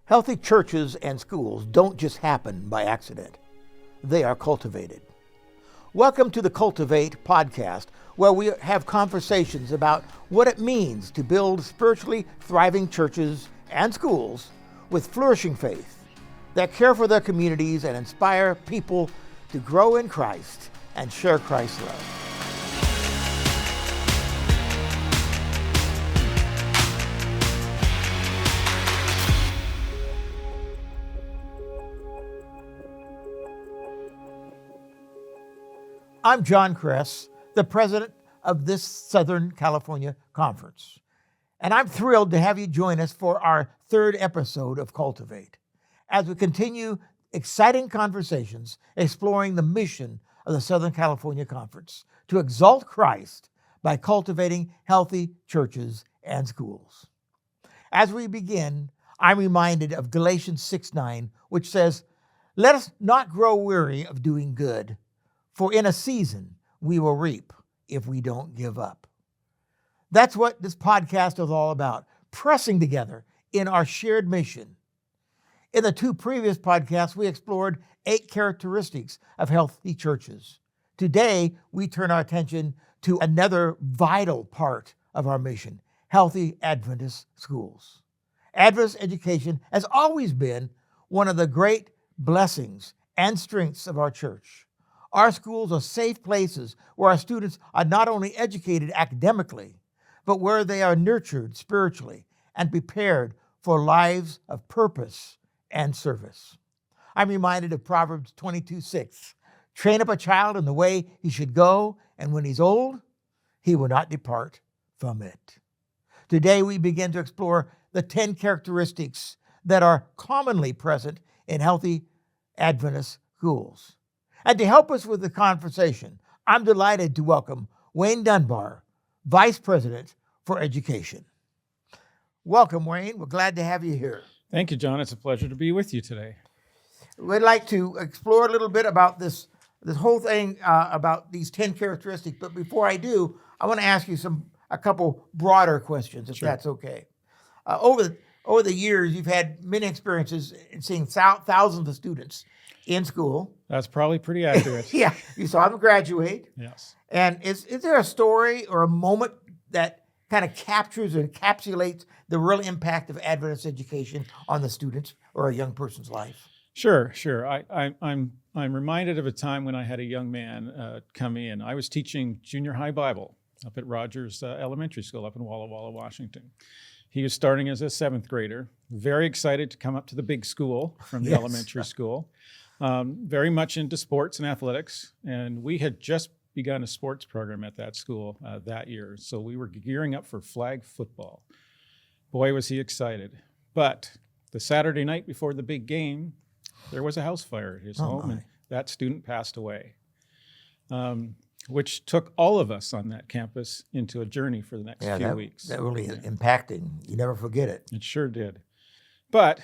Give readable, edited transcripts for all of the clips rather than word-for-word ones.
Healthy churches and schools don't just happen by accident. They are cultivated. Welcome to the Cultivate podcast, where we have conversations about what it means to build spiritually thriving churches and schools with flourishing faith that care for their communities and inspire people to grow in Christ and share Christ's love. I'm John Cress, the president of this Southern California Conference, and I'm thrilled to have you join us for our third episode of Cultivate, as we continue exciting conversations exploring the mission of the Southern California Conference to exalt Christ by cultivating healthy churches and schools. As we begin, I'm reminded of Galatians 6:9, which says, "Let us not grow weary of doing good, for in a season we will reap if we don't give up." That's what this podcast is all about, pressing together in our shared mission. In the two previous podcasts, we explored 8 characteristics of healthy churches. Today, we turn our attention to another vital part of our mission, healthy Adventist schools. Adventist education has always been one of the great blessings and strengths of our church. Our schools are safe places where our students are not only educated academically, but where they are nurtured spiritually and prepared for lives of purpose and service. I'm reminded of Proverbs 22:6. "Train up a child in the way he should go, and when he's old, he will not depart from it." Today, we begin to explore the 10 characteristics that are commonly present in healthy Adventist schools. And to help us with the conversation, I'm delighted to welcome Wayne Dunbar, Vice President for Education. Welcome, Wayne. We're glad to have you here. Thank you, John. It's a pleasure to be with you today. We'd like to explore a little bit about this whole thing about these 10 characteristics. But before I do, I want to ask you a couple broader questions, if that's okay. Over the years, you've had many experiences in seeing thousands of students in school. That's probably pretty accurate. Yeah, you saw them graduate. Yes. And is there a story or a moment that kind of captures or encapsulates the real impact of Adventist education on the student or a young person's life? Sure. I'm reminded of a time when I had a young man come in. I was teaching junior high Bible up at Rogers Elementary School up in Walla Walla, Washington. He was starting as a 7th grader, very excited to come up to the big school from the elementary school. Very much into sports and athletics, and we had just begun a sports program at that school that year, so we were gearing up for flag football. Boy, was he excited. But the Saturday night before the big game, there was a house fire at his home, and that student passed away, which took all of us on that campus into a journey for the next few weeks. That really impacting. You never forget it. It sure did. But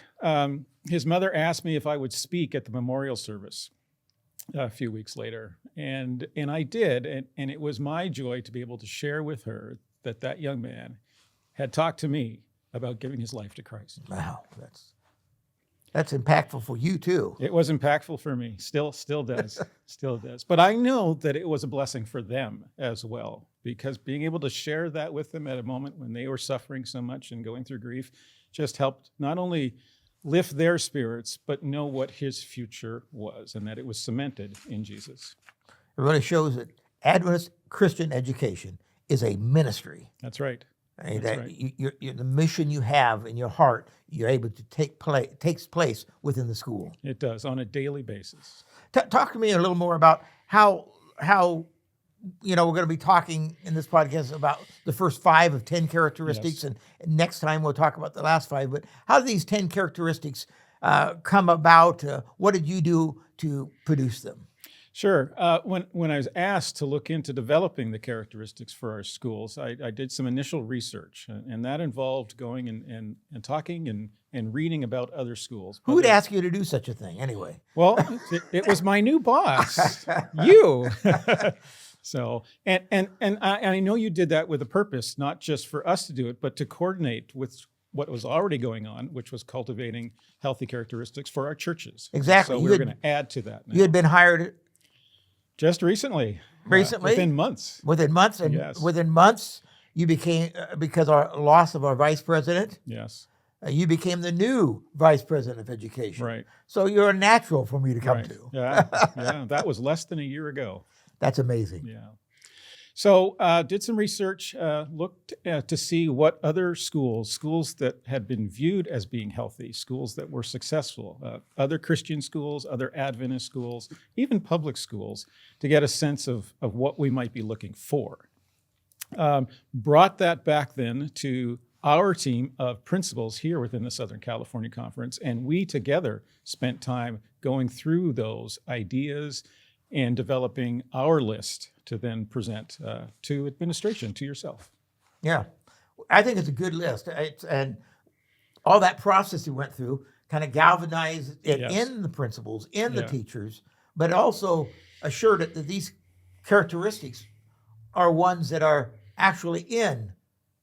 his mother asked me if I would speak at the memorial service a few weeks later, and I did, and it was my joy to be able to share with her that young man had talked to me about giving his life to Christ. Wow, that's impactful for you too. It was impactful for me, still does, still does. But I know that it was a blessing for them as well, because being able to share that with them at a moment when they were suffering so much and going through grief just helped not only lift their spirits, but know what his future was and that it was cemented in Jesus. It really shows that Adventist Christian education is a ministry. That's right. The mission you have in your heart, you're able to takes place within the school. It does, on a daily basis. Talk to me a little more about how we're going to be talking in this podcast about the first 5 of 10 characteristics, Yes. and next time we'll talk about the last 5. But how do these 10 characteristics come about? What did you do to produce them? Sure. When I was asked to look into developing the characteristics for our schools, I did some initial research, and that involved going and talking and reading about other schools. Who would ask you to do such a thing anyway? Well, it was my new boss, you. So, and I know you did that with a purpose, not just for us to do it, but to coordinate with what was already going on, which was cultivating healthy characteristics for our churches. Exactly. So we're going to add to that now. You had been hired just recently. Recently? Within months. Within months? And Yes. within months, you became, because our loss of our vice president, Yes. You became the new vice president of education. Right. So you're a natural for me to come Right. to. Yeah. That was less than a year ago. That's amazing. Yeah. So did some research, looked to see what other schools that had been viewed as being healthy, schools that were successful, other Christian schools, other Adventist schools, even public schools, to get a sense of what we might be looking for. Brought that back then to our team of principals here within the Southern California Conference, and we together spent time going through those ideas and developing our list to then present to administration, to yourself. Yeah, I think it's a good list. And all that process you went through kind of galvanized it Yes. in the principals, in the Yeah. teachers, but it also assured it that these characteristics are ones that are actually in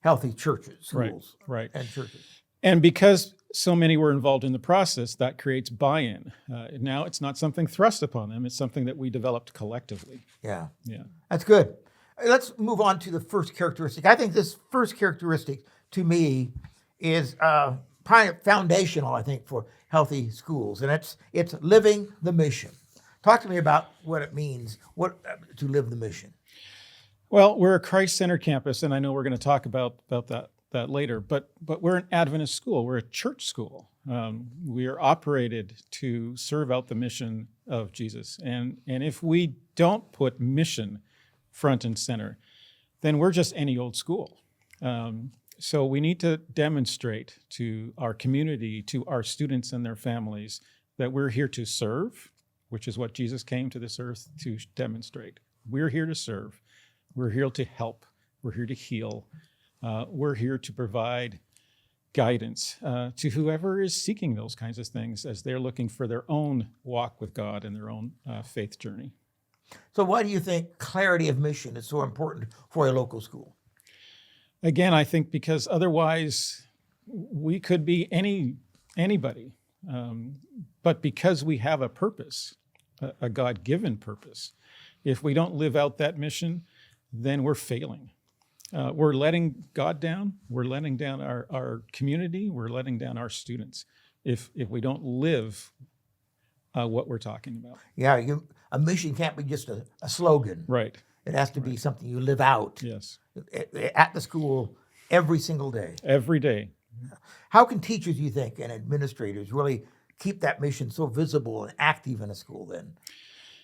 healthy churches, schools, Right. and churches. And because so many were involved in the process, that creates buy-in. Now it's not something thrust upon them, it's something that we developed collectively. Yeah, Yeah. that's good. Let's move on to the first characteristic. I think this first characteristic, to me, is kind of foundational, I think, for healthy schools, and it's living the mission. Talk to me about what it means, to live the mission. Well, we're a Christ-centered campus, and I know we're going to talk about that later, but we're an Adventist school. We're a church school. We are operated to serve out the mission of Jesus. And if we don't put mission front and center, then we're just any old school. So we need to demonstrate to our community, to our students and their families, that we're here to serve, which is what Jesus came to this earth to demonstrate. We're here to serve. We're here to help. We're here to heal. We're here to provide guidance to whoever is seeking those kinds of things as they're looking for their own walk with God and their own faith journey. So why do you think clarity of mission is so important for a local school? Again, I think because otherwise we could be anybody. But because we have a purpose, a God-given purpose, if we don't live out that mission, then we're failing. We're letting God down. We're letting down our community. We're letting down our students if we don't live what we're talking about. Yeah, a mission can't be just a slogan. Right. It has to be something you live out Yes. at the school every single day. Every day. How can teachers, you think, and administrators really keep that mission so visible and active in a school then?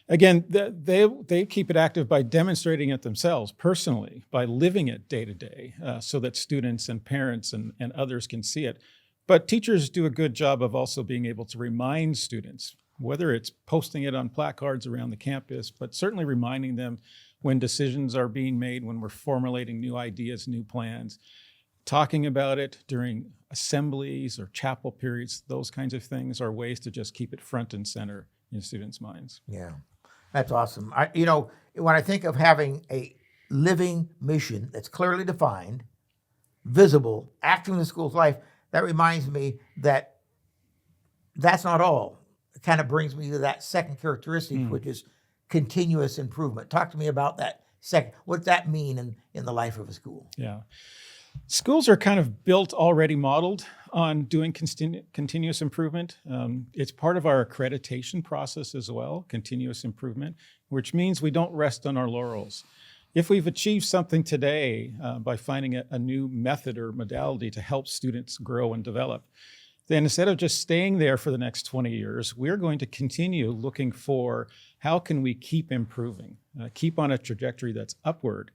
Again, they keep it active by demonstrating it themselves personally, by living it day to day, so that students and parents and others can see it. But teachers do a good job of also being able to remind students, whether it's posting it on placards around the campus, but certainly reminding them when decisions are being made, when we're formulating new ideas, new plans, talking about it during assemblies or chapel periods. Those kinds of things are ways to just keep it front and center in students' minds. Yeah, that's awesome. When I think of having a living mission that's clearly defined, visible, active in the school's life, that reminds me that that's not all. It kind of brings me to that second characteristic, which is continuous improvement. Talk to me about that second. What does that mean in the life of a school? Yeah. Schools are kind of built already modeled on doing continuous improvement. It's part of our accreditation process as well, continuous improvement, which means we don't rest on our laurels. If we've achieved something today by finding a new method or modality to help students grow and develop, then instead of just staying there for the next 20 years, we're going to continue looking for how can we keep improving, keep on a trajectory that's upward.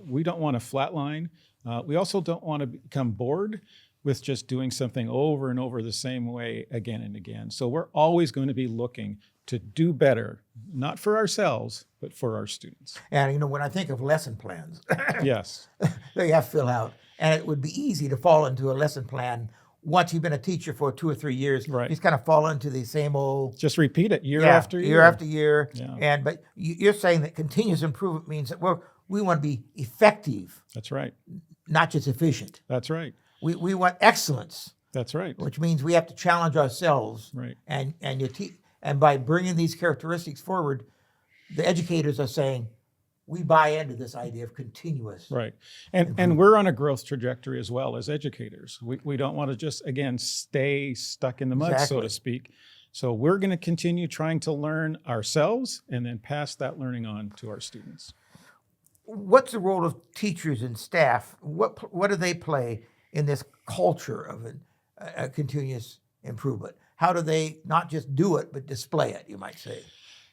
We don't want to flatline. We also don't want to become bored with just doing something over and over the same way again and again. So we're always going to be looking to do better, not for ourselves, but for our students. And when I think of lesson plans, Yes. they have to fill out, and it would be easy to fall into a lesson plan once you've been a teacher for 2 or 3 years. Right. You just kind of fall into the same old Just repeat it year after year. year after year. Yeah. But you're saying that continuous improvement means that we want to be effective, That's right. not just efficient. That's right. We want excellence, That's right. which means we have to challenge ourselves. Right. And by bringing these characteristics forward, the educators are saying, we buy into this idea of continuous. Right. And we're on a growth trajectory as well as educators. We don't want to just, again, stay stuck in the mud, so to speak. So we're going to continue trying to learn ourselves and then pass that learning on to our students. What's the role of teachers and staff? What do they play in this culture of a continuous improvement? How do they not just do it, but display it, you might say?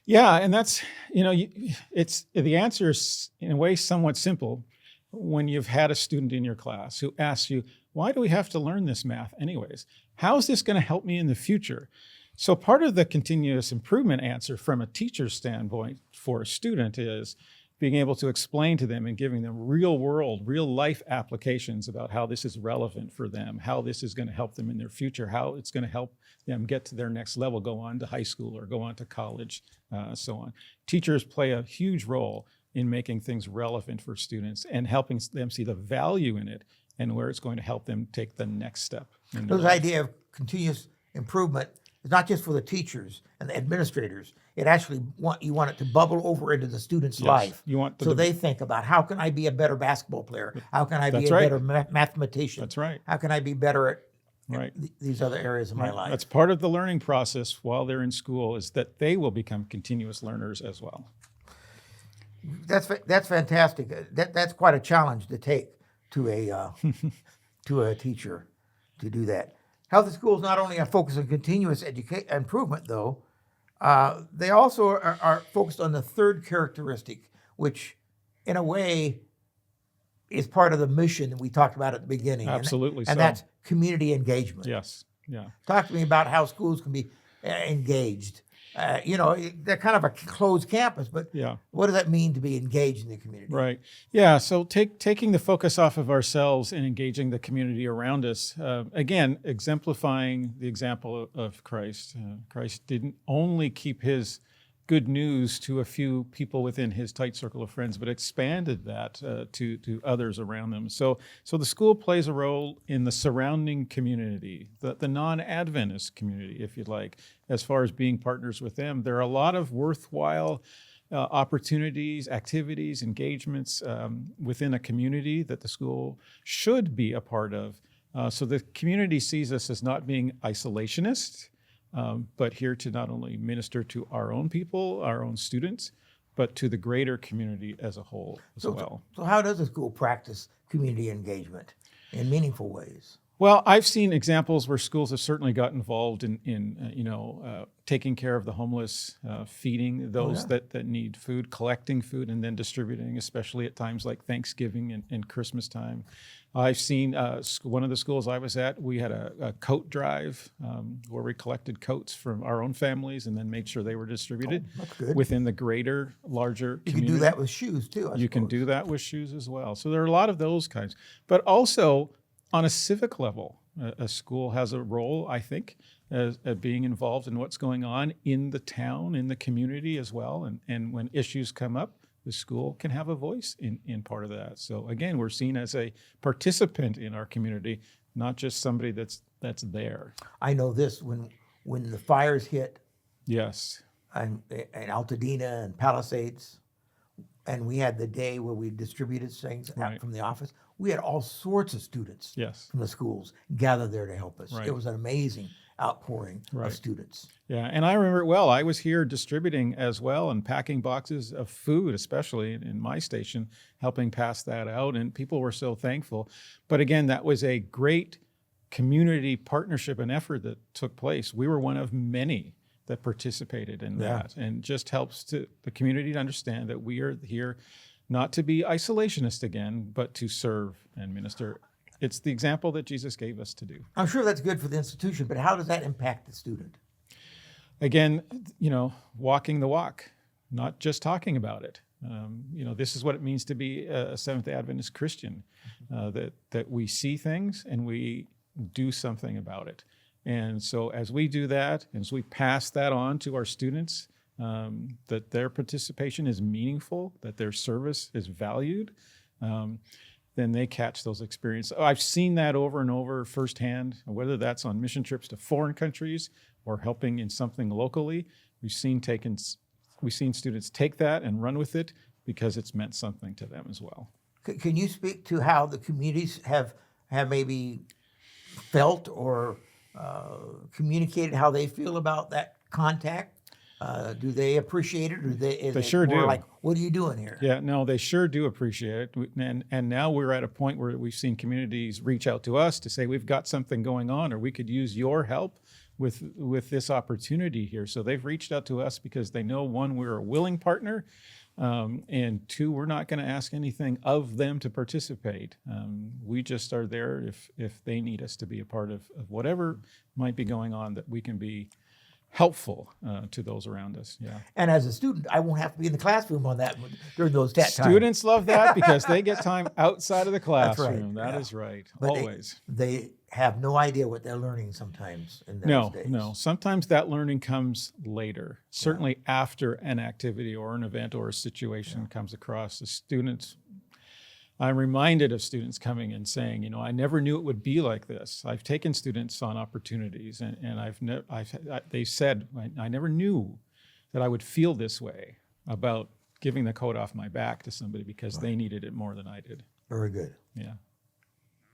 Yeah, and that's, it's the answer is in a way somewhat simple when you've had a student in your class who asks you, why do we have to learn this math anyways? How is this going to help me in the future? So part of the continuous improvement answer from a teacher's standpoint for a student is being able to explain to them and giving them real world, real life applications about how this is relevant for them, how this is going to help them in their future, how it's going to help them get to their next level, go on to high school or go on to college, so on. Teachers play a huge role in making things relevant for students and helping them see the value in it and where it's going to help them take the next step. This idea of continuous improvement is not just for the teachers and the administrators. It actually you want it to bubble over into the student's life. You want so they think about, how can I be a better basketball player? How can I be a better mathematician? That's right. How can I be better at right. these other areas of my life? That's part of the learning process while they're in school, is that they will become continuous learners as well. That's fantastic. That's quite a challenge to take to a teacher to do that. Healthy schools not only are focused on continuous improvement, though, they also are focused on the third characteristic, which, in a way, is part of the mission that we talked about at the beginning. Absolutely, and that's community engagement. Yes, yeah. Talk to me about how schools can be engaged. They're kind of a closed campus, but what does that mean to be engaged in the community? Right. Yeah. So taking the focus off of ourselves and engaging the community around us, again, exemplifying the example of Christ. Christ didn't only keep his good news to a few people within his tight circle of friends, but expanded that to others around them. So the school plays a role in the surrounding community, the non-Adventist community, if you'd like, as far as being partners with them. There are a lot of worthwhile opportunities, activities, engagements within a community that the school should be a part of. So the community sees us as not being isolationist, but here to not only minister to our own people, our own students, but to the greater community as a whole as well. So how does a school practice community engagement in meaningful ways? Well, I've seen examples where schools have certainly got involved in taking care of the homeless, feeding those that need food, collecting food, and then distributing, especially at times like Thanksgiving and Christmas time. I've seen one of the schools I was at, we had a coat drive where we collected coats from our own families and then made sure they were distributed within the greater, larger community. You can do that with shoes too, I You can do that with shoes as well. So there are a lot of those kinds. But also, on a civic level, a school has a role, I think, as being involved in what's going on in the town, in the community as well. And when issues come up, the school can have a voice in part of that. So again, we're seen as a participant in our community, not just somebody that's there. I know this, when the fires hit, yes, in Altadena and Palisades, and we had the day where we distributed things out from the office, we had all sorts of students from the schools gathered there to help us. It was an amazing outpouring of students. Yeah, and I remember it well. I was here distributing as well and packing boxes of food, especially in my station, helping pass that out, and people were so thankful. But again, that was a great community partnership and effort that took place. We were one of many that participated in that, and just helps the community to understand that we are here not to be isolationist again, but to serve and minister. It's the example that Jesus gave us to do. I'm sure that's good for the institution, but how does that impact the student? Again, walking the walk, not just talking about it. This is what it means to be a Seventh-day Adventist Christian, that we see things and we do something about it. And so as we do that, and as we pass that on to our students, that their participation is meaningful, that their service is valued, then they catch those experiences. I've seen that over and over firsthand, whether that's on mission trips to foreign countries or helping in something locally. We've seen students take that and run with it because it's meant something to them as well. Can you speak to how the communities have maybe felt or communicated how they feel about that contact? Do they appreciate it, or They sure do. Like, what are you doing here? Yeah, no, they sure do appreciate it. And now we're at a point where we've seen communities reach out to us to say, we've got something going on, or we could use your help with this opportunity here. So they've reached out to us because they know, one, we're a willing partner, and two, we're not going to ask anything of them to participate. We just are there if they need us to be a part of whatever might be going on, that we can be helpful to those around us. Yeah. And as a student, I won't have to be in the classroom on that during those times. Students love that because they get time outside of the classroom. That's right. That is right. But always. They have no idea what they're learning sometimes in those days. No. Sometimes that learning comes later. Certainly after an activity or an event or a situation comes across. The students, I'm reminded of students coming and saying, I never knew it would be like this. I've taken students on opportunities, and they said, I never knew that I would feel this way about giving the coat off my back to somebody because they needed it more than I did. Very good. Yeah.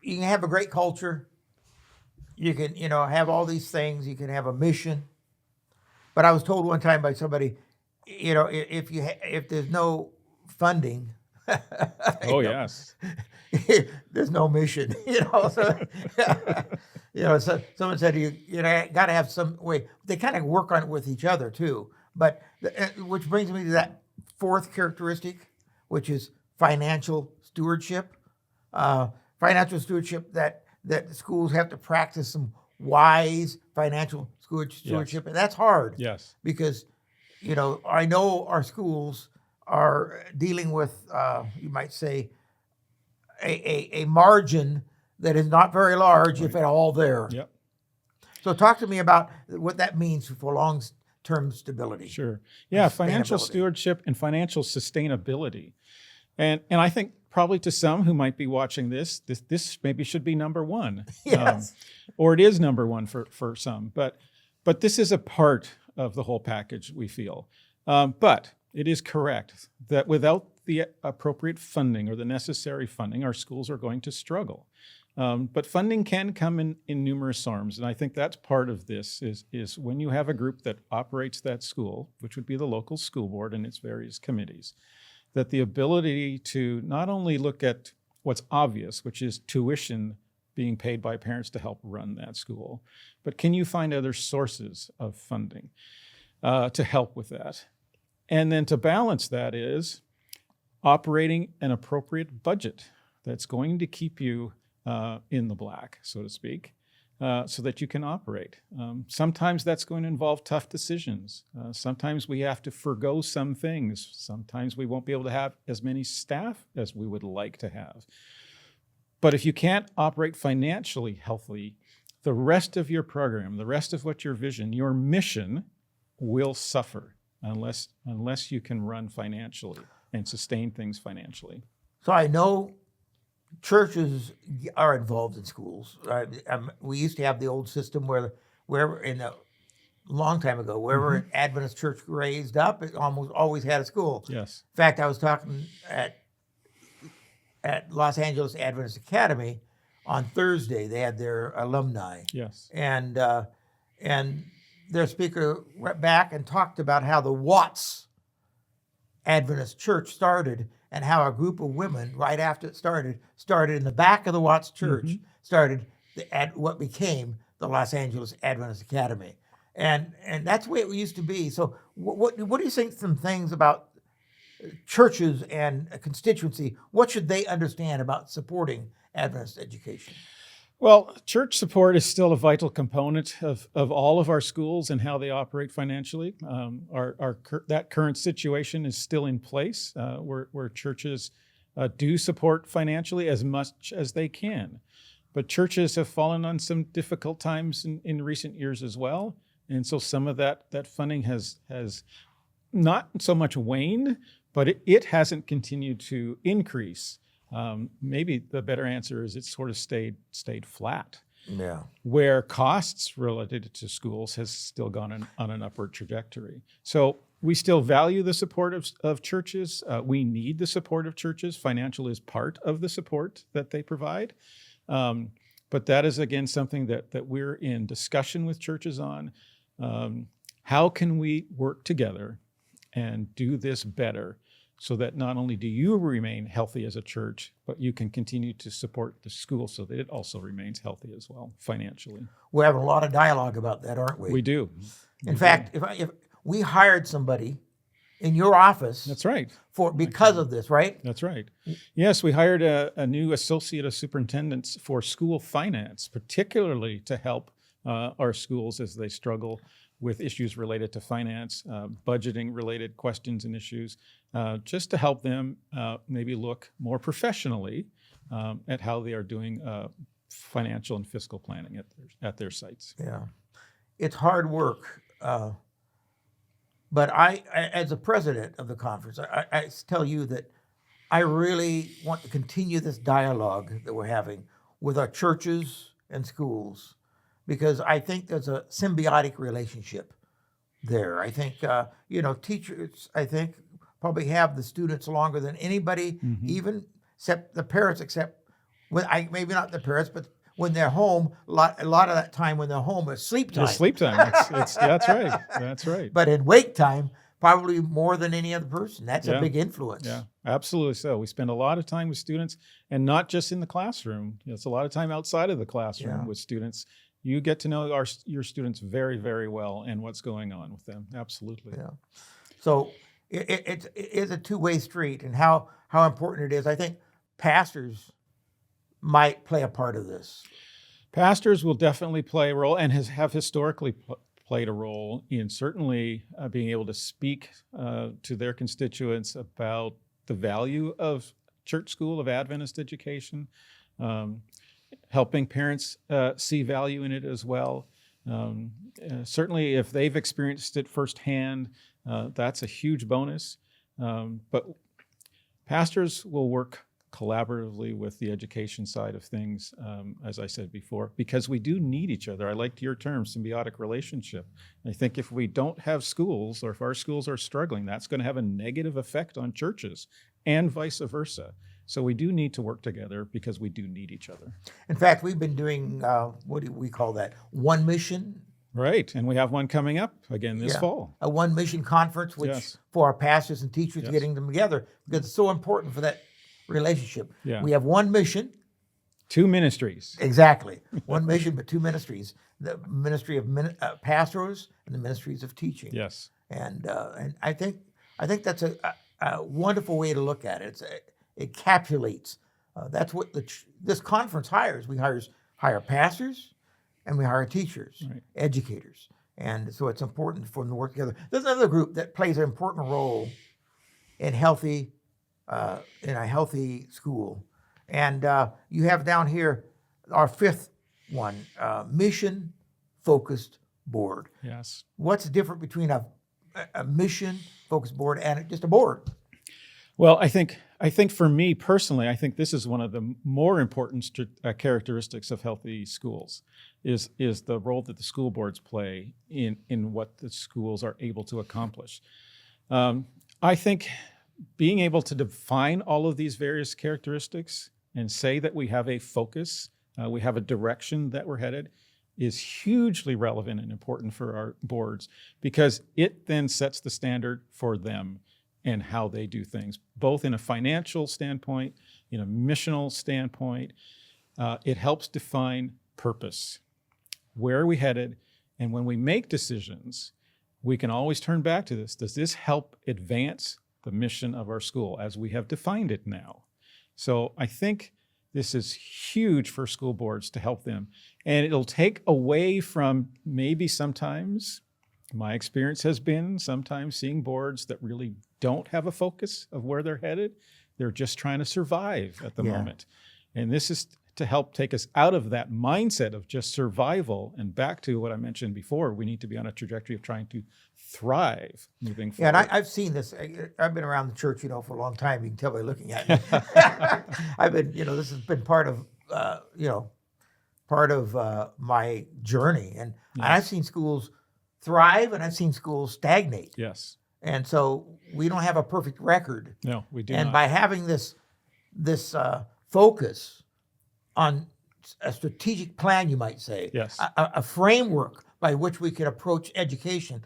You can have a great culture. You can, have all these things. You can have a mission. But I was told one time by somebody, if there's no funding, yes. there's no mission, So, so someone said you got to have some way. They kind of work on it with each other too. But which brings me to that fourth characteristic, which is financial stewardship. Financial stewardship that schools have to practice some wise financial stewardship, and that's hard. Yes. Because I know our schools are dealing with, you might say, a margin that is not very large, if at all there. Yep. So talk to me about what that means for long-term stability. Sure. Yeah, financial stewardship and financial sustainability. And I think probably to some who might be watching this maybe should be number one. Yes. Or it is number one for some. But this is a part of the whole package, we feel. But it is correct that without the appropriate funding or the necessary funding, our schools are going to struggle. But funding can come in numerous forms, and I think that's part of this is when you have a group that operates that school, which would be the local school board and its various committees, that the ability to not only look at what's obvious, which is tuition being paid by parents to help run that school, but can you find other sources of funding to help with that? And then to balance that is operating an appropriate budget that's going to keep you in the black, so to speak, so that you can operate. Sometimes that's going to involve tough decisions. Sometimes we have to forgo some things. Sometimes we won't be able to have as many staff as we would like to have. But if you can't operate financially healthy, the rest of your program, the rest of what your vision, your mission will suffer unless you can run financially and sustain things financially. So I know churches are involved in schools. We used to have the old system wherever in a long time ago, wherever an Adventist church raised up, it almost always had a school. Yes. In fact, I was talking at Los Angeles Adventist Academy on Thursday. They had their alumni. Yes. And their speaker went back and talked about how the Watts Adventist Church started, and how a group of women, right after it started in the back of the Watts Church, started what became the Los Angeles Adventist Academy. And that's the way it used to be. So what do you think some things about churches and a constituency? What should they understand about supporting Adventist education? Well, church support is still a vital component of all of our schools and how they operate financially. That current situation is still in place where churches do support financially as much as they can. But churches have fallen on some difficult times in recent years as well. And so some of that funding has not so much waned, but it hasn't continued to increase Maybe the better answer is it sort of stayed flat. Yeah. Where costs related to schools has still gone on an upward trajectory. So we still value the support of churches. We need the support of churches. Financial is part of the support that they provide. But that is, again, something that we're in discussion with churches on. How can we work together and do this better so that not only do you remain healthy as a church, but you can continue to support the school so that it also remains healthy as well financially? We're having a lot of dialogue about that, aren't we? We do. In fact, if we hired somebody in your office, That's right. because of this, right? That's right. Yes, we hired a new associate of superintendents for school finance, particularly to help our schools as they struggle with issues related to finance, budgeting related questions and issues, just to help them maybe look more professionally at how they are doing financial and fiscal planning at their sites. Yeah, it's hard work. But I, as the president of the conference, I tell you that I really want to continue this dialogue that we're having with our churches and schools, because I think there's a symbiotic relationship there. I think, teachers, I think, probably have the students longer than anybody, even except the parents, maybe not the parents, but when they're home, a lot of that time when they're home is sleep time. It's sleep time. That's right. That's right. But in wake time, probably more than any other person. That's a big influence. Yeah, absolutely so. We spend a lot of time with students, and not just in the classroom. It's a lot of time outside of the classroom with students. You get to know your students very, very well and what's going on with them. Absolutely. Yeah. So it is a two-way street, and how important it is. I think pastors might play a part of this. Pastors will definitely play a role and have historically played a role in certainly being able to speak to their constituents about the value of church school, of Adventist education, helping parents see value in it as well. Certainly if they've experienced it firsthand, that's a huge bonus. But pastors will work collaboratively with the education side of things, as I said before, because we do need each other. I liked your term, symbiotic relationship. I think if we don't have schools, or if our schools are struggling, that's going to have a negative effect on churches and vice versa. So we do need to work together because we do need each other. In fact, we've been doing, what do we call that? One Mission. Right, and we have one coming up again this fall. A One Mission conference, which for our pastors and teachers, getting them together, because it's so important for that relationship. Yeah. We have one mission. Two ministries. Exactly. One mission, but two ministries. The ministry of pastors and the ministries of teaching. Yes. And I think that's a wonderful way to look at it. It encapsulates. That's what this conference hires. We hire pastors and we hire teachers, educators. And so it's important for them to work together. There's another group that plays an important role in in a healthy school. And you have down here our fifth one, mission-focused board. Yes. What's different between a mission-focused board and just a board? Well, I think for me personally, I think this is one of the more important characteristics of healthy schools, is the role that the school boards play in what the schools are able to accomplish. I think being able to define all of these various characteristics and say that we have a focus, we have a direction that we're headed, is hugely relevant and important for our boards, because it then sets the standard for them and how they do things, both in a financial standpoint, in a missional standpoint. It helps define purpose. Where are we headed? And when we make decisions, we can always turn back to this. Does this help advance the mission of our school as we have defined it now? So I think this is huge for school boards to help them. And it'll take away from maybe sometimes, my experience has been sometimes seeing boards that really don't have a focus of where they're headed. They're just trying to survive at the moment. And this is to help take us out of that mindset of just survival and back to what I mentioned before. We need to be on a trajectory of trying to thrive moving Yeah, forward. and I've seen this. I've been around the church, for a long time. You can tell by looking at me. I've been, this has been part of, my journey, and I've seen schools thrive, and I've seen schools stagnate. Yes. And so we don't have a perfect record. No, we do And not. by having this focus on a strategic plan, you might say, Yes. a framework by which we could approach education,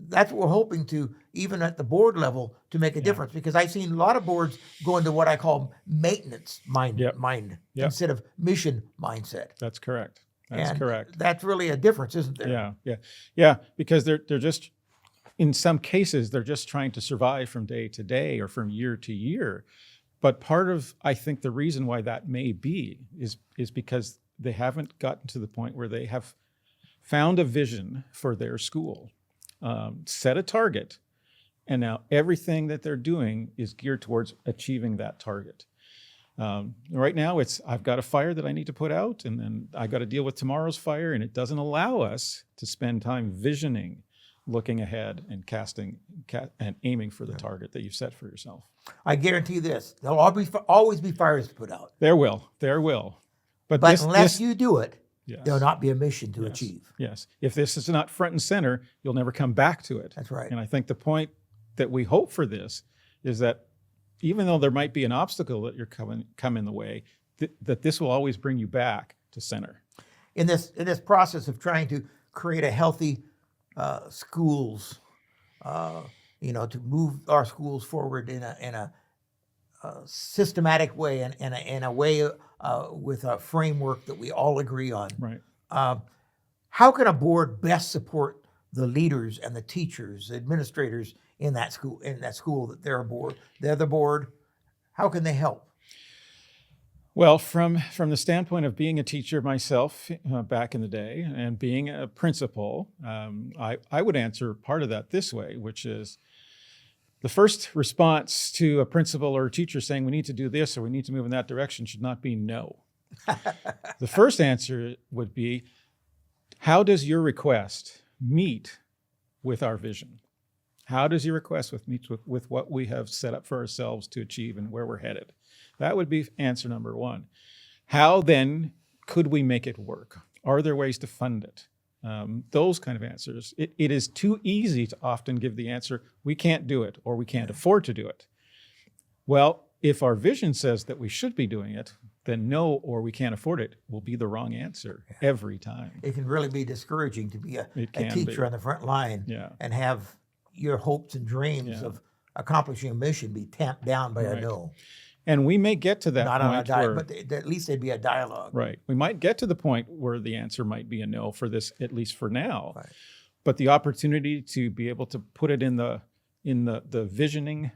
that's what we're hoping to, even at the board level, to make a difference. Because I've seen a lot of boards go into what I call maintenance mind instead of mission mindset. That's correct. That's correct. That's really a difference, isn't there? Yeah. Because they're just, in some cases, they're just trying to survive from day to day or from year to year. But part of, I think, the reason why that may be is because they haven't gotten to the point where they have found a vision for their school, set a target, and now everything that they're doing is geared towards achieving that target. Right now, I've got a fire that I need to put out, and then I've got to deal with tomorrow's fire, and it doesn't allow us to spend time visioning, looking ahead, and casting and aiming for the target that you've set for yourself. I guarantee this: there'll always be fires to put out. There will. But unless you do it, yes. there'll not be a mission to achieve. Yes. If this is not front and center, you'll never come back to it. That's right. And I think the point that we hope for this is that even though there might be an obstacle that you're come in the way, that this will always bring you back to center. In this process of trying to create a healthy schools, to move our schools forward in a systematic way and in a way with a framework that we all agree on. Right. How can a board best support the leaders and the teachers, the administrators in that school that they're the board? How can they help? Well, from the standpoint of being a teacher myself back in the day and being a principal, I would answer part of that this way, which is the first response to a principal or a teacher saying we need to do this or we need to move in that direction should not be no. The first answer would be, how does your request meet with our vision? How does your request meet with what we have set up for ourselves to achieve and where we're headed? That would be answer number one. How then could we make it work? Are there ways to fund it? Those kind of answers. It is too easy to often give the answer, we can't do it or we can't afford to do it. Well, if our vision says that we should be doing it, then no or we can't afford it will be the wrong answer every time. It can really be discouraging to be a teacher on the front line and have your hopes and dreams of accomplishing a mission be tamped down by a no. And we may get to that Not point on a dialogue, where, but at least there'd be a dialogue. Right. We might get to the point where the answer might be a no for this, at least for now. Right. But the opportunity to be able to put it in the visioning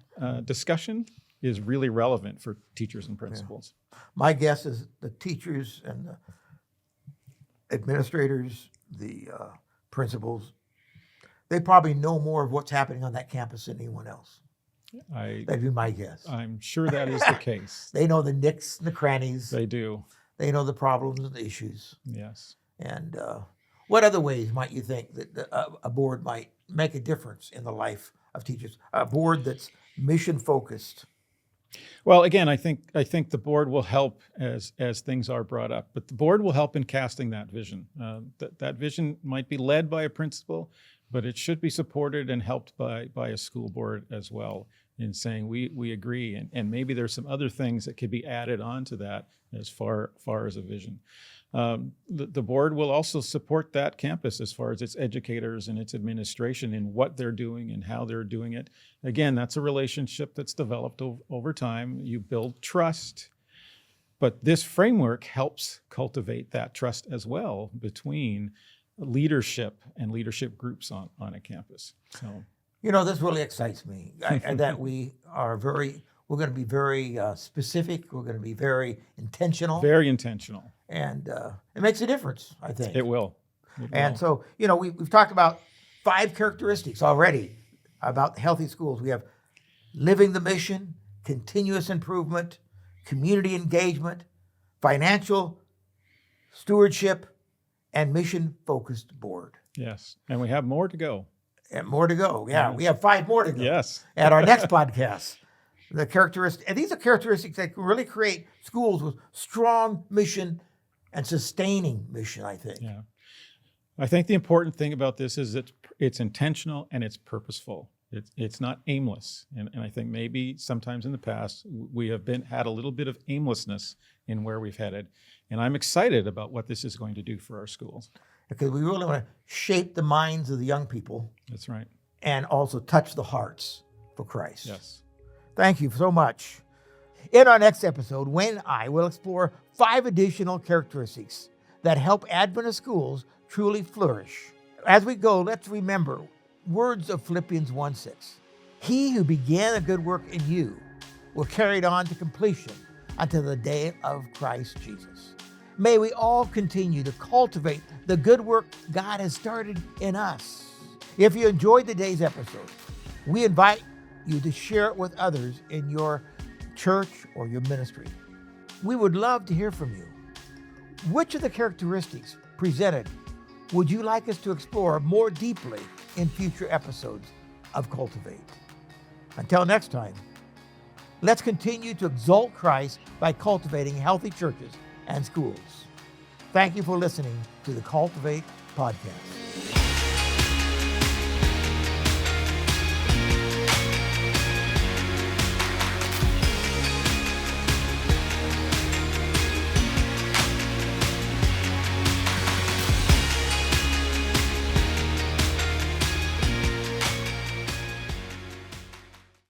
discussion is really relevant for teachers and principals. My guess is the teachers and the administrators, the principals, they probably know more of what's happening on that campus than anyone else. That'd be my guess. I'm sure that is the case. They know the nicks and the crannies. They do. They know the problems and the issues. Yes. And what other ways might you think that a board might make a difference in the life of teachers? A board that's mission focused. Well, again, I think the board will help as things are brought up, but the board will help in casting that vision. That vision might be led by a principal, but it should be supported and helped by a school board as well in saying we agree, and maybe there's some other things that could be added onto that as far as a vision. The board will also support that campus as far as its educators and its administration in what they're doing and how they're doing it. Again, that's a relationship that's developed over time. You build trust, but this framework helps cultivate that trust as well between leadership and leadership groups on a campus. So, this really excites me that we're going to be very specific. We're going to be very intentional. Very intentional. And it makes a difference, I think. It will. So, we've talked about 5 characteristics already about healthy schools. We have living the mission, continuous improvement, community engagement, financial, stewardship, and mission-focused board. Yes. And we have more to go. And more to go. Yeah, we have 5 more to go. Yes. At our next podcast. The characteristics, and these are characteristics that can really create schools with strong mission and sustaining mission, I think. Yeah. I think the important thing about this is that it's intentional and it's purposeful. It's not aimless. And I think maybe sometimes in the past we have had a little bit of aimlessness in where we've headed. And I'm excited about what this is going to do for our schools. Because we really want to shape the minds of the young people. That's right. And also touch the hearts for Christ. Yes. Thank you so much. In our next episode, Wayne and I will explore 5 additional characteristics that help Adventist schools truly flourish. As we go, let's remember words of Philippians 1:6. He who began a good work in you will carry it on to completion until the day of Christ Jesus. May we all continue to cultivate the good work God has started in us. If you enjoyed today's episode, we invite you to share it with others in your church or your ministry. We would love to hear from you. Which of the characteristics presented would you like us to explore more deeply in future episodes of Cultivate? Until next time, let's continue to exalt Christ by cultivating healthy churches and schools. Thank you for listening to the Cultivate podcast.